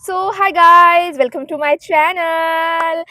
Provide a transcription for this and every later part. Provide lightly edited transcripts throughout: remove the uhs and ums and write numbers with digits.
So hi guys, welcome to my channel.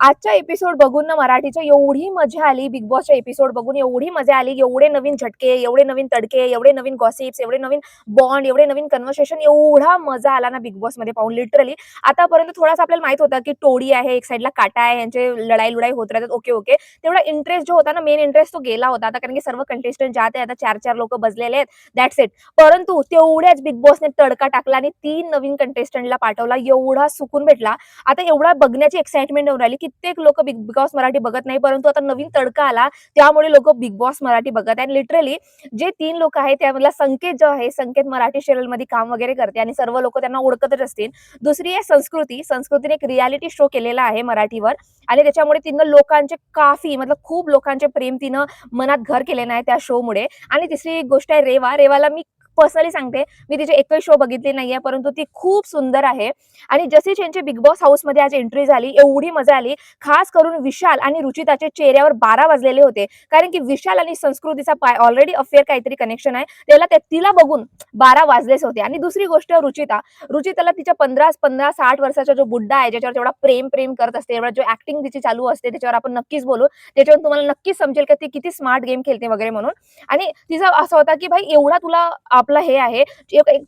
आजचा episode बघून ना मराठीच्या एवढी मजा आली. बिग बॉसचा एपिसोड बघून एवढी मजा आली. एवढे नवीन झटके, एवढे नवीन तडके, एवढे नवीन गॉसिप्स, एवढे नवीन बॉन्ड, एवढे नवीन कन्व्हर्सेशन, एवढा मजा आला ना बिग बॉस मध्ये पाहून. लिटरली आतापर्यंत थोडासा आपल्याला माहित होता की टोळी आहे, एक साईडला काटा आहे, यांचे लढाई लुडाई होत राहतात. ओके ओके, तेवढा इंटरेस्ट जो होता ना, मेन इंटरेस्ट तो गेला होता आता, कारण की सर्व कंटेस्टंट जाते आता 4-4 लोक बसलेले आहेत. That's it. परंतु तेवढ्याच बिग बॉसने तडका टाकला आणि 3 नवीन कंटेस्टंटला पाठवला. एवढा सुकून भेटला. आता एवढा बघण्याची एक्साइटमेंट होऊन राहिली. कित्येक लोक बिग बॉस मराठी बघत नाही, परंतु आता नवीन तडका आला त्यामुळे लोक बिग बॉस मराठी बघत आहेत. लिटरली जे 3 लोक आहेत त्यामधला संकेत जो आहे, संकेत मराठी सिरियल मध्ये काम वगैरे करते आणि सर्व लोक त्यांना ओळखतच असतील. दुसरी आहे संस्कृती. संस्कृतीने एक रियालिटी शो केलेला आहे मराठीवर आणि त्याच्यामुळे तिनं लोकांचे काफी मतलब खूप लोकांचे प्रेम तिनं मनात घर केलेलं आहे त्या शो मुळे. आणि तिसरी गोष्ट आहे रेवा. रेवाला मी पर्सनली सांगते, मी तिचे एकही शो बघितले नाहीये, परंतु ती खूप सुंदर आहे. आणि जशी त्यांची बिग बॉस हाऊस मध्ये आज एंट्री झाली, एवढी मजा आली. खास करून विशाल आणि रुचिताचे चेहऱ्यावर 12 वाजलेले होते, कारण की विशाल आणि संस्कृतीचा ऑलरेडी अफेअर काहीतरी कनेक्शन आहे, त्याला तिला बघून 12 वाजलेच होते. आणि दुसरी गोष्ट रुचिता. रुचिताला तिच्या 15-15-60 वर्षाचा जो बुड्ढा आहे, ज्याच्यावर तेवढा प्रेम प्रेम करत असते, एवढा जो ऍक्टिंग तिची चालू असते, त्याच्यावर आपण नक्कीच बोलू. त्याच्यावर तुम्हाला नक्कीच समजेल की ती किती स्मार्ट गेम खेळते वगैरे म्हणून. आणि तिचा असं होता की भाई एवढा तुला आपला हे आहे.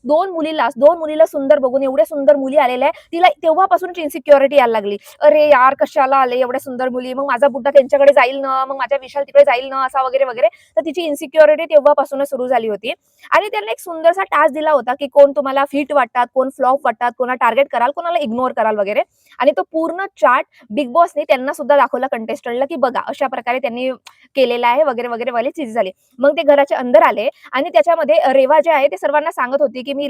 दोन मुलीला सुंदर बघून एवढ्या सुंदर मुली आलेल्या आहे, तिला तेव्हापासूनची इन्सिक्युरिटी यायला लागली. अरे यार, कशाला आले एवढ्या सुंदर मुली, मग माझा बुड्ढा त्यांच्याकडे जाईल ना, मग माझ्या विशाल तिकडे जाईल ना, असा वगैरे वगैरे. तर तिची इन्सिक्युरिटी तेव्हापासूनच सुरू झाली होती. आणि त्यांना एक सुंदरसा टास्क दिला होता की कोण तुम्हाला फिट वाटतात, कोण फ्लॉप वाटतात, कोणाला टार्गेट कराल, कोणाला इग्नोर कराल वगैरे. आणि तो पूर्ण चार्ट बिग बॉसने त्यांना सुद्धा दाखवला कंटेस्टंटला की बघा अशा प्रकारे त्यांनी केलेला आहे वगैरे वगैरे वाली चीज झाली. मग ते घराच्या अंदर आले आणि त्याच्यामध्ये रेवा जे आहे ते सर्वांना सांगत होती की मी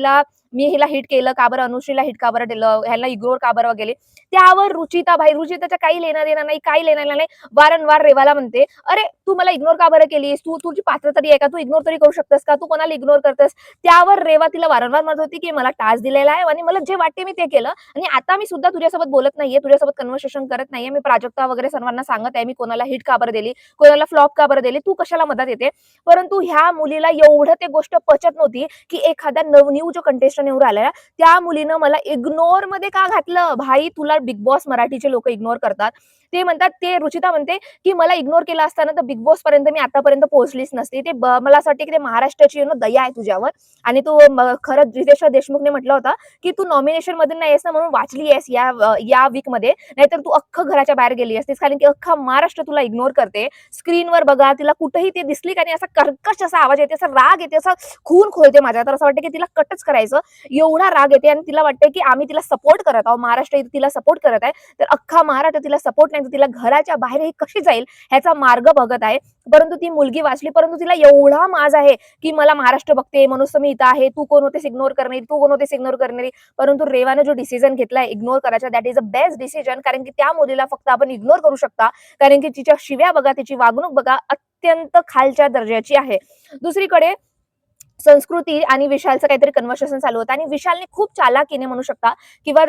हिला हिट केलं का बरं, अनुश्रीला हिट का बरं दिलं, ह्याला इग्नोर का बरं गेले. त्यावर रुचिताच्या काही लेणं देणं नाही, काही लेणं देणं नाही. वारंवार रेवाला म्हणते, अरे तू मला इग्नोर का बरं केलीस, तुझी पात्र तरी आहे का, तू इग्नोर तरी करू शकतेस का, तू कोणाला इग्नोर करतेस. त्यावर रेवा तिला वारंवार म्हणत होती की मला टास्क दिलेला आहे आणि मला जे वाटते मी ते केलं, आणि आता मी सुद्धा तुझ्यासोबत बोलत नाहीये, तुझ्यासोबत कन्व्हर्सेशन करत नाहीये, मी प्राजक्ता वगैरे सर्वांना सांगत आहे मी कोणाला हिट का बरं दिली, कोणाला फ्लॉप का बरं दिली, तू कशाला मदत येते. परंतु ह्या मुलीला एवढं ते गोष्ट पचत नव्हती की एखादा न्यू जो कंटेस्टंट येऊन राहिला त्या मुलीनं मला इग्नोर मध्ये का घातलं. भाई तुला बिग बॉस मराठीचे लोक इग्नोर करतात. ते म्हणतात, ते रुचिता म्हणते की मला इग्नोर केला असताना तर बिग बॉस पर्यंत मी आतापर्यंत पोहोचलीच नसती. मला असं वाटतं की ते महाराष्ट्राची दया आहे तुझ्यावर. आणि तू खरंच रितेश देशमुखने म्हटलं होतं की तू नॉमिनेशन मध्ये नाही आहेस ना म्हणून वाचली आहेस या वीक मध्ये, नाहीतर तू अख्खं घराच्या बाहेर गेली असतीस, कारण की अख्खा महाराष्ट्र तुला इग्नोर करते. स्क्रीनवर बघा तिला कुठेही ते दिसली का नाही, असा कर्कश असा आवाज येते, असा राग येते, असा खून खोलते माझ्या. तर असं वाटतं की तिला कटच करायचं, एवढा राग येते. आणि तिला वाटतं की आम्ही तिला सपोर्ट करत आहोत, महाराष्ट्र तिला सपोर्ट करत आहे, तर अख्खा महाराष्ट्र तिला सपोर्ट नाही, तर तिला घराच्या बाहेर ही कशी जाईल ह्याचा मार्ग बघत आहे. परंतु ती मुलगी वाचली, परंतु तिला एवढा माज आहे की मला महाराष्ट्र बघते म्हणून मी इथं आहे, तू कोण होतेस इग्नोर करणारी, तू कोण होतेस इग्नोर करणारी. परंतु रेवाने जो डिसिजन घेतलाय इग्नोर करायचा, that is a best decision. कारण की त्या मुलीला फक्त आपण इग्नोर करू शकता, कारण की तिच्या शिव्या बघा, तिची वागणूक बघा, अत्यंत खालच्या दर्जाची आहे. दुसरीकडे संस्कृती आणि विशालचं काहीतरी कन्व्हर्सेशन चालू होतं आणि विशालने खूप चालाकीने म्हणू शकता किंवा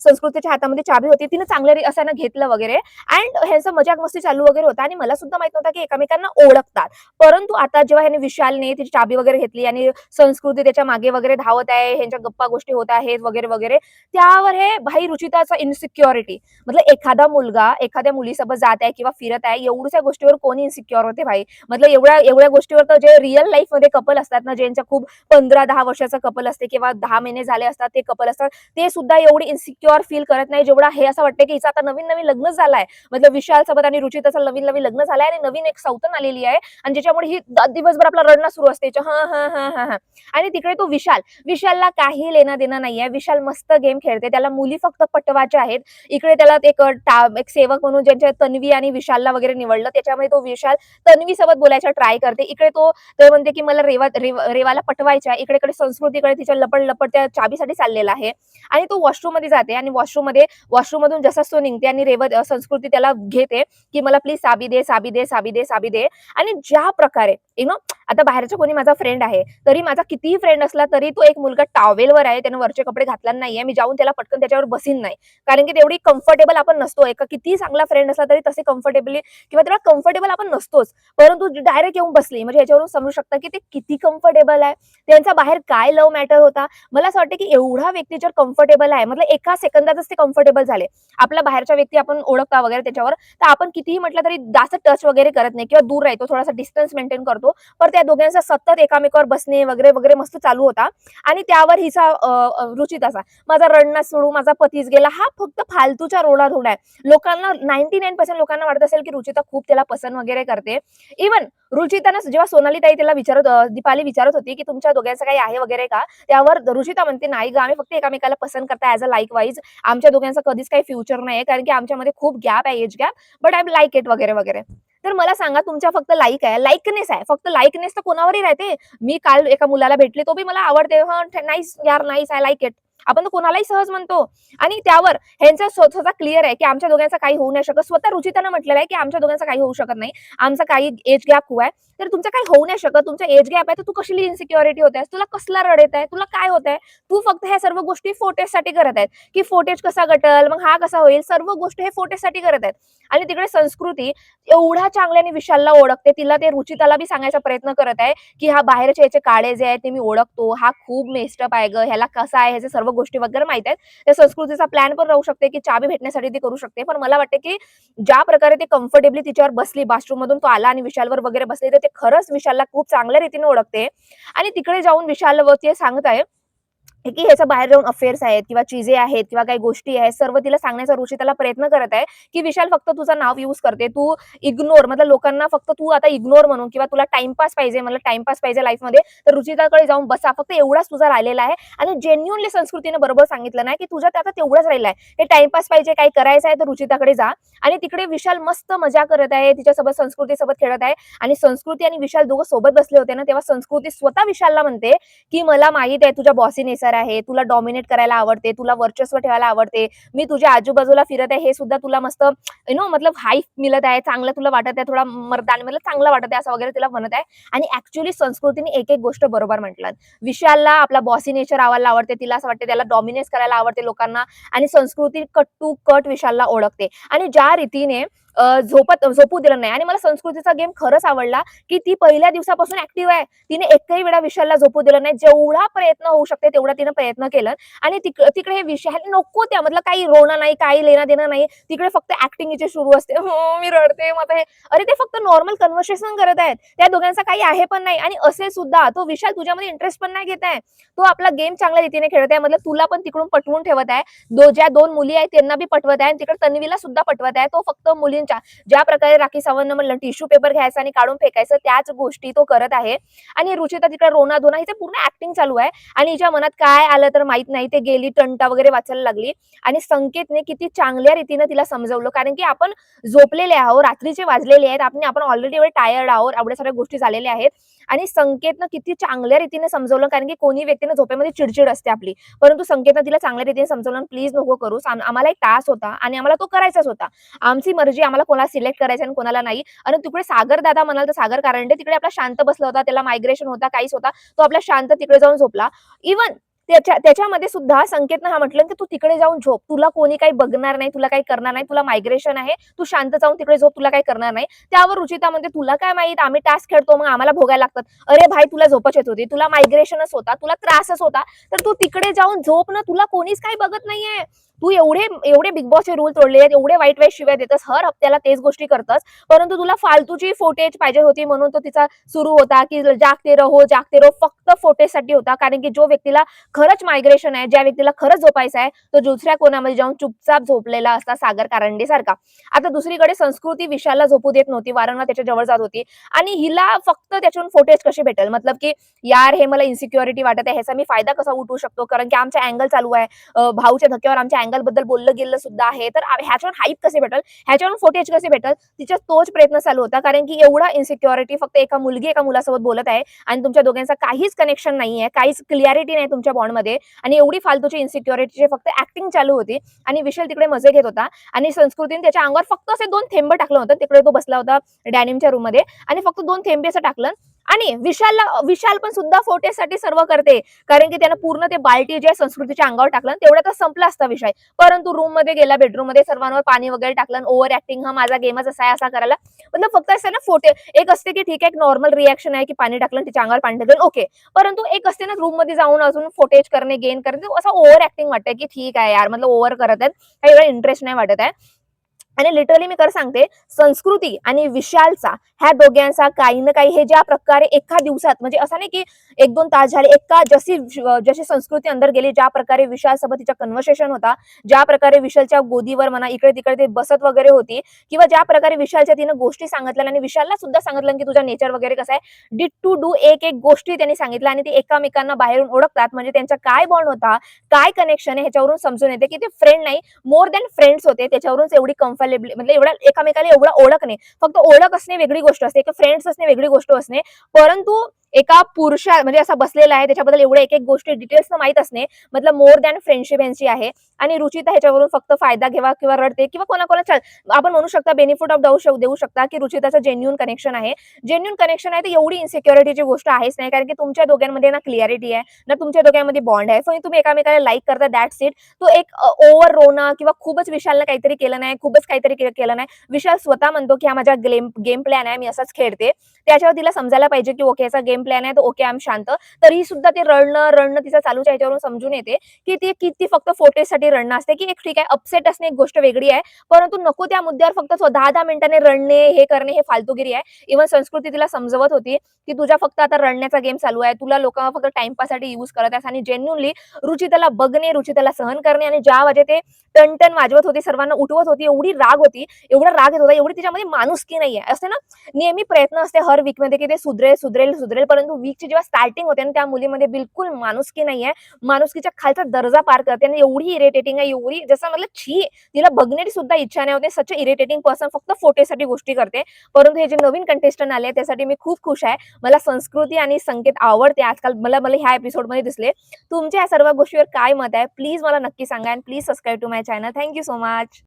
संस्कृतीच्या हातामध्ये चाबी होती, तिने चांगल्या असं घेतलं वगैरे. अँड ह्यांचं मजाक मस्ती चालू वगैरे होता आणि मला सुद्धा माहित नव्हता की एकमेकांना ओळखतात. परंतु आता जेव्हा ह्याने विशालने तिची चाबी वगैरे घेतली आणि संस्कृती त्याच्या मागे वगैरे धावत आहे, ह्यांच्या गप्पा गोष्टी होत आहेत वगैरे वगैरे, त्यावर हे भाई रुचिताचा इन्सिक्युरिटी. मतलब एखादा मुलगा एखाद्या मुलीसोबत जात आहे किंवा फिरत आहे, एवढ्या गोष्टीवर कोणी इन्सिक्युअर होते भाई. मतलब एवढ्या एवढ्या गोष्टीवर तर जे रिअल लाईफ मध्ये कपल असतात ना, ज्यांच्या खूप 15-10 वर्षाचा कपल असते किंवा 10 महिने झाले असतात ते कपल असतात, ते सुद्धा एवढी इन्सिक्युअर फील करत नाही जेवढा हे असं वाटतं की हिचं आता नवीन नवीन लग्न झालंय. मतलब विशाल सोबत आणि रुचिताचं नवीन नवीन लग्न झालंय आणि नवीन एक सौतन आलेली आहे, आणि ज्याच्यामुळे ही दिवसभर आपला रडणं सुरू असते हा हा हा हा हा. आणि तिकडे तो विशालला काही लेणं देणं नाहीये. विशाल मस्त गेम खेळते, त्याला मुली फक्त पटवायच्या आहेत. इकडे त्याला एक सेवक म्हणून ज्यांच्या तन्वी आणि विशालला वगैरे निवडलं, त्याच्यामुळे तो विशाल तन्वी सोबत बोलायचा ट्राय करते. इकडे तो म्हणते की मला रेवाला पटवायच्या, इकडे संस्कृतीकडे तिच्या लपड लपड त्या चाबीसाठी चाललेला आहे. आणि तो वॉशरूम मध्ये जाते आणि वॉशरूम मधून जसाच तो निघते आणि संस्कृती त्याला घेते की मला प्लीज साबी दे साबी दे साबी दे साबी दे. आणि ज्या प्रकारे आता बाहेरचा कोणी माझा फ्रेंड आहे, तरी माझा कितीही फ्रेंड असला तरी तो एक मुलगा टॉवेलवर आहे, त्याने वरचे कपडे घातलेले नाहीये, मी जाऊन त्याला पटकन त्याच्यावर बसीन नाही. कारण की तेवढी कम्फर्टेबल आपण नसतो. एका कितीही चांगला फ्रेंड असला तरी तसे कम्फर्टेबली किंवा तेवढा कम्फर्टेबल आपण नसतोच. परंतु डायरेक्ट येऊन बसली म्हणजे याच्यावरून समजू शकता की ते किती कम्फर्टेबल आहे. त्यांचा बाहेर काय लव्ह मॅटर होता. मला असं वाटतं की एवढा व्यक्ती जर कम्फर्टेबल आहे, मतलब एका सेकंदातच ते कम्फर्टेबल झाले. आपला बाहेरच्या व्यक्ती आपण ओळखता वगैरे त्याच्यावर, तर आपण कितीही म्हटलं तरी जास्त टच वगैरे करत नाही किंवा दूर राहतो, थोडासा डिस्टन्स मेंटेन करतो. पण त्या दोघांचा सतत एकामेकावर बसणे वगैरे, वगैरे मस्त चालू होता आणि त्यावर हिचा रुचिताचा माझा रडणं सोडू, माझा पतीच गेला, हा फक्त फालतूच्या रोडाधोडा आहे. लोकांना 99% लोकांना वाटत असेल की रुचिता खूप त्याला पसंत वगैरे करते. इव्हन रुचितानं जेव्हा सोनाली ताई त्याला दीपाली विचारत होती की तुमच्या दोघांचं काही आहे वगैरे का? त्यावर रुचिता म्हणते, "नाही गं, आम्ही फक्त एकमेकाला पसंत करता ॲज अ लाइक वाईज. आमच्या दोघांचं कधीच काही फ्युचर नाहीये कारण की आमच्यामध्ये खूप गॅप आहे, age gap. But I like it" वगैरे, वगैरे. तर मला सांगा तुमच्या फक्त लाइक आहे, लाइकनेस आहे. फक्त लाइकनेस तर कोणावरही राहते. मी काल एका मुलाला भेटले, तो बी मला आवडते. हं, नाईस यार, नाईस, आय लाइक इट. आपण तर कोणालाही सहज म्हणतो आणि त्यावर ह्यांचा स्वतःचा क्लिअर आहे की आमच्या दोघांचं काही होऊ नाही शकत. स्वतः रुचितानं म्हटलेलं आहे की आमच्या दोघांचं काही होऊ शकत नाही. आमचा काही एज गॅप खूप आहे. तर तुमचं काही होऊ नाही शकत. तुमचा एज गॅप आहे, तर तू कसली इन्सिक्युरिटी होत आहेस? तुला कसला रड येत आहे? तुला काय होत आहे? तू फक्त ह्या सर्व गोष्टी फोटेजसाठी करत आहेत, की फोटेज कसा गटल, मग हा कसा होईल? सर्व गोष्टी हे फोटेजसाठी करत आहेत. आणि तिकडे संस्कृती एवढ्या चांगल्याने विशालला ओळखते. तिला ते रुचिताला बी सांगायचा प्रयत्न करत आहे, की हा बाहेरचे याचे काळे जे आहेत ते मी ओळखतो. हा खूप मेस्टअप आहे गं. ह्याला कसा आहे ह्याच्या सर्व गोष्टी वगैरे माहीत आहेत. त्या संस्कृतीचा प्लॅन पण राहू शकते, की चाबी भेटण्यासाठी ती करू शकते. पण मला वाटते, की ज्या प्रकारे ती कम्फर्टेबली तिच्यावर बसली, बाथरूममधून तो आला आणि विशालवर वगैरे बसले, तर ते खरंच विशालला खूप चांगल्या रीतीने ओळखते. आणि तिकडे जाऊन विशालवर ते सांगत आहे, की ह्याच्या बाहेर जाऊन अफेअर्स आहेत किंवा चीजे आहेत किंवा काही गोष्टी आहेत, सर्व तिला सांगण्याचा रुचिताला प्रयत्न करत आहे, की विशाल फक्त तुझं नाव यूज करते. तू इग्नोर मतलब लोकांना फक्त तू आता इग्नोर म्हणून किंवा तुला टाईमपास पाहिजे, मला टाईमपास पाहिजे लाईफमध्ये, तर रुचिताकडे जाऊन बसा. फक्त एवढाच तुझा राहिलेला आहे आणि जेन्युइनली संस्कृतीने बरोबर सांगितलं नाही, की तुझ्यात आता तेवढंच राहिलं आहे. हे टाईमपास पाहिजे, काही करायचं आहे तर रुचिताकडे जा. आणि तिकडे विशाल मस्त मजा करत आहे, तिच्यासोबत संस्कृतीसोबत खेळत आहे आणि संस्कृती आणि विशाल दोघं सोबत बसले होते ना, तेव्हा संस्कृती स्वतः विशालला म्हणते, की मला माहीत आहे तुझ्या बॉसी नेचर आहे, तुला डॉमिनेट करायला आवडते, तुला वर्चस्व ठेवायला आवडते. मी तुझ्या आजूबाजूला फिरत आहे हे सुद्धा तुला मस्त मतलब हाईप मिळत आहे, चांगलं तुला वाटत आहे, थोडा मर्दानी मला चांगलं वाटत आहे असं वगैरे तिला म्हणत आहे. आणि ॲक्चुअली संस्कृतीने एक-एक गोष्ट बरोबर म्हटलं. विशालला आपला बॉसी नेचर आवडते, तिला असं वाटते त्याला डॉमिनेट करायला आवडते लोकांना आणि संस्कृती कट टू कट विशालला ओळखते. आणि ज्या रीतीने झोपू दिलं नाही आणि मला संस्कृतीचा गेम खरंच आवडला, की ती पहिल्या दिवसापासून ॲक्टिव्ह आहे. तिने एकही वेळा विशालला झोपू दिलं नाही. जेवढा प्रयत्न होऊ शकते तेवढा तिने प्रयत्न केलं आणि तिकडे हे विशाल नको त्यामधलं काही रोणं नाही, काही लेणं-देणं नाही. तिकडे फक्त ॲक्टिंग हिची सुरू असते. "हो, मी रडते, मग आता हे" अरे ते फक्त नॉर्मल कन्व्हर्सेशन करत आहेत. त्या दोघांचा काही आहे पण नाही आणि असेल सुद्धा तो विशाल तुझ्यामध्ये इंटरेस्ट पण नाही घेत आहे. तो आपला गेम चांगल्या रीतीने खेळत आहे. मतलब तुला पण तिकडून पटवून ठेवत आहे. ज्या 2 मुली आहेत त्यांना बी पटवत आहे आणि तिकडे तन्वीला सुद्धा पटवत आहे. तो फक्त मुलींच्या ज्या प्रकारे राखी सावंतनं म्हणलं टिश्यू पेपर घ्यायचा आणि काढून फेकायचं त्याच गोष्टी तो करत आहे. आणि रुचिता तिकडे रोना-धोना हिचं पूर्ण ॲक्टिंग चालू आहे आणि हिच्या मनात काय आलं तर माहीत नाही. ते गेली टंटा वगैरे वाचायला लागली आणि संकेतने किती चांगल्या रीतीने तिला समजवलं. कारण की आपण झोपलेले आहोत, रात्रीचे वाजलेले आहेत. आपण ऑलरेडी एवढे टायर्ड आहोत, एवढ्या सगळ्या गोष्टी झालेल्या आहेत आणि संकेतनं किती चांगल्या रीतीने समजवलं. कारण की कोणी व्यक्तीनं झोपेमध्ये चिडचिड असते आपली. परंतु संकेतनं तिला चांगल्या रीतीने समजवलं, "प्लीज नको करूस. आम्हाला एक टास्क होता आणि आम्हाला तो करायचाच होता. आमची मर्जी, आम्हाला कोणाला सिलेक्ट करायचं आणि कोणाला नाही." आणि तिकडे सागर दादा म्हणाल तर सागर कारंडे तिकडे आपला शांत बसला होता. त्याला मायग्रेशन होता, काहीच होता. तो आपला शांत तिकडे जाऊन झोपला. इव्हन त्याच्यामध्ये सुद्धा संकेतनं हा म्हटलं, की "तू तिकडे जाऊन झोप. तुला कोणी काही बघणार नाही, तुला काही करणार नाही. तुला मायग्रेशन आहे. तू शांत जाऊन तिकडे झोप. तुला काही करणार नाही." त्यावर रुचिता म्हणते, "तुला काय माहीत? आम्ही टास्क खेळतो, मग आम्हाला भोगायला लागतात." अरे भाई, तुला झोपच येत होती. तुला मायग्रेशनच होता. तुला त्रासच होता. तर तू तिकडे जाऊन झोप ना. तुला कोणीच काही बघत नाहीये. तू एवढे एवढे बिग बॉसचे रूल तोडले आहेत, एवढे वाईट-वाईट शिव्या देतस, हर हप्त्याला तेच गोष्टी करतस. परंतु तुला फालतूची फुटेज पाहिजे होती म्हणून तो तिचा सुरू होता, की जागते रहो, जागते रहो. फक्त फुटेजसाठी होता. कारण की जो व्यक्तीला खरंच मायग्रेशन आहे, ज्या व्यक्तीला खरंच झोपायचं आहे, तो दुसऱ्या कोणामध्ये जाऊन चुपचाप झोपलेला असता सागर कारंडेसारखा. आता दुसरीकडे संस्कृती विशालला झोपू देत नव्हती, वारंवार त्याच्या जवळ जात होती आणि हिला फक्त त्याच्यावरून फुटेज कशी भेटेल, मतलब की यार हे मला इन्सिक्युरिटी वाटत आहे, ह्याचा मी फायदा कसा उठवू शकतो, कारण की आमचा अँगल चालू आहे, भाऊच्या धक्क्यावर आमच्या अँगल बद्दल बोललं गेलं सुद्धा आहे, तर ह्याच्यावर हाईप कसे भेटेल, ह्याच्यावरून फुटेज कसे भेटेल, तिचा तोच प्रयत्न चालू होता. कारण की एवढा इन्सिक्युरिटी फक्त एका मुलगी एका मुलासोबत बोलत आहे आणि तुमच्या दोघांचा काहीच कनेक्शन नाहीये, काहीच क्लिअरिटी नाही तुमच्या बॉन्डमध्ये आणि एवढी फालतूची इन्सिक्युरिटीची फक्त ॲक्टिंग चालू होती आणि विशाल तिकडे मजे घेत होता आणि संस्कृतीने त्याच्या अंगावर फक्त असे 2 थेंब टाकलं होतं. तिकडे तो बसला होता डॅनिमच्या रूममध्ये आणि फक्त 2 थेंबे असं टाकलं आणि विशाल पण सुद्धा फोटेसाठी सर्व करते, कारण की त्यानं पूर्ण ते बाल्टी जे संस्कृतीच्या अंगावर टाकलं तेवढ्यातच संपला असता विषय. परंतु रूम मध्ये गेला, बेडरूम मध्ये सर्वांवर पाणी वगैरे टाकलं, ओव्हर ऍक्टिंग, हा माझा गेमच असा आहे असा करायला. मतलब फक्त असं ना फोटे एक असते की ठीक आहे, एक नॉर्मल रिॲक्शन आहे की पाणी टाकलं तिच्या अंगावर पाणी टाकलं ओके. परंतु एक असते ना रूम मध्ये जाऊन अजून फोटेज करणे, गेन करणे, असं ओव्हर ऍक्टिंग वाटतंय की ठीक आहे यार, मतलब ओव्हर करत आहेत, काही एवढा इंटरेस्ट नाही वाटत आहे. आणि लिटरली मी खरं सांगते, संस्कृती आणि विशालचा ह्या दोघांचा काही ना काही हे ज्या प्रकारे एका दिवसात, म्हणजे असं नाही की 1-2 तास झाले, एका जशी जशी संस्कृती अंदर गेली, ज्या प्रकारे विशाल सोबत तिचा कन्व्हर्सेशन होता, ज्या प्रकारे विशालच्या गोदीवर म्हणा इकडे तिकडे ते बसत वगैरे होती, किंवा ज्या प्रकारे विशालच्या तिनं गोष्टी सांगितल्या आणि विशालला सुद्धा सांगितलं की तुझा नेचर वगैरे कसं आहे, डिड टू डू एक एक गोष्टी त्यांनी सांगितल्या आणि ते एकामेकांना बाहेरून ओळखतात, म्हणजे त्यांचा काय बॉन्ड होता, काय कनेक्शन आहे ह्याच्यावरून समजून येते की ते फ्रेंड नाही, मोर दॅन फ्रेंड्स होते. त्याच्यावरूनच एवढी कम्फर्टेबल, म्हणजे एवढा एकामेकाला एवढा ओळख नाही, फक्त ओळख असणे वेगळी गोष्ट असते, एका फ्रेंड्स असणे वेगळी गोष्ट असणे. परंतु एका पुरुषा म्हणजे असा बसलेला आहे त्याच्याबद्दल एवढ्या एक एक गोष्टी डिटेल्स माहित असणे, मतलब मोर दॅन फ्रेंडशिप यांची आहे. आणि रुचिता ह्याच्यावरून फक्त फायदा घ्यावा किंवा रडते किंवा कोणाकोणाच्या आपण म्हणू शकता बेनिफिट ऑफ देऊ शकता की रुचिताचं जेन्युन कनेक्शन आहे. जेन्युन कनेक्शन आहे तर एवढी इन्सिक्युरिटीची गोष्ट आहेच नाही, कारण की तुमच्या दोघांमध्ये ना क्लिअरिटी आहे ना तुमच्या दोघांमध्ये बॉन्ड आहे. सो तुम्ही एकामेकाला लाईक करता, दॅट्स इट. तो एक ओव्हर रोना किंवा खूपच विशालनं काहीतरी केलं नाही, खूपच काहीतरी केलं नाही. विशाल स्वतः म्हणतो की हा माझा गेम प्लॅन आहे, मी असंच खेळते. त्याच्यावर तिला समजायला पाहिजे की ओके याचा गेम प्लॅन आहे, तर ओके आम्ही शांत. तरीही सुद्धा ते रडणं तिचं चालूच आहे. याच्यावरून समजून येते की ती किती फक्त फोटेजसाठी रडणं असते, की एक ठीक आहे अपसेट असणे एक गोष्ट वेगळी आहे, परंतु नको त्या मुद्द्यावर फक्त 10-10 मिनिटांनी रडणे हे करणे हे फालतूगिरी आहे. इव्हन संस्कृती तिला समजवत होती की तुझ्या फक्त आता रडण्याचा गेम चालू आहे, तुला लोक फक्त टाइमपाससाठी युज करत आहेस. आणि जेन्युनली रुचिताला बघणे, रुचिताला सहन करणे, आणि ज्या वाजे ते टन वाजवत होती, सर्वांना उठवत होती, एवढी राग होती, एवढा राग येत होता, एवढी तिच्यामध्ये माणुसकी नाहीये. असते ना नेहमी प्रयत्न असते हर वीकमध्ये की ते सुधरेल, परंतु वीकची जेव्हा स्टार्टिंग होते आणि त्या मुलीमध्ये बिलकुल माणुसकी नाहीये, माणुसकीच्या खालचा दर्जा पार करते आणि एवढी इरिटेटिंग आहे, एवढी जसं म्हटलं छी, तिला बघण्याची सुद्धा इच्छा नाही होते. सच इरिटेटिंग पर्सन, फक्त फोटेसाठी गोष्टी करते. परंतु हे जे नवीन कंटेस्टंट आले त्यासाठी मी खूप खुश आहे. मला संस्कृती आणि संकेत आवडते आजकाल, मला मला ह्या एपिसोडमध्ये दिसले. तुमच्या या सर्व गोष्टीवर काय मत आहे प्लीज मला नक्की सांगा, आणि please subscribe to my channel. Thank you so much.